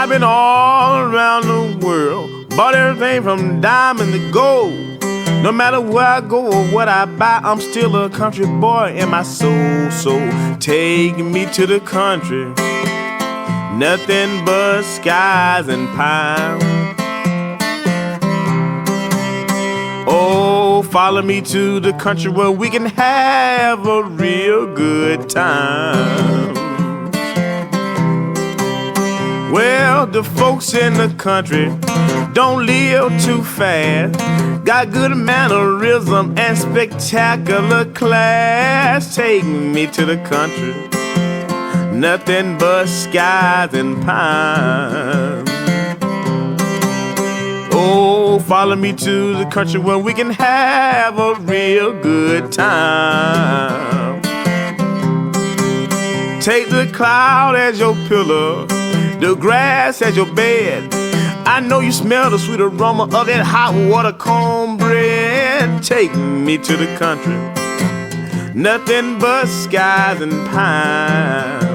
I've been all around the world, bought everything from diamond to gold. No matter where I go or what I buy, I'm still a country boy in my soul. So take me to the country, nothing but skies and pine. Oh, follow me to the country where we can have a real good time. Well, the folks in the country don't live too fast, got good mannerism and spectacular class. Take me to the country, nothing but skies and pine. Oh, follow me to the country where we can have a real good time. Take the cloud as your pillow, the grass as your bed. I know you smell the sweet aroma of that hot water cornbread. Take me to the country, nothing but skies and pine.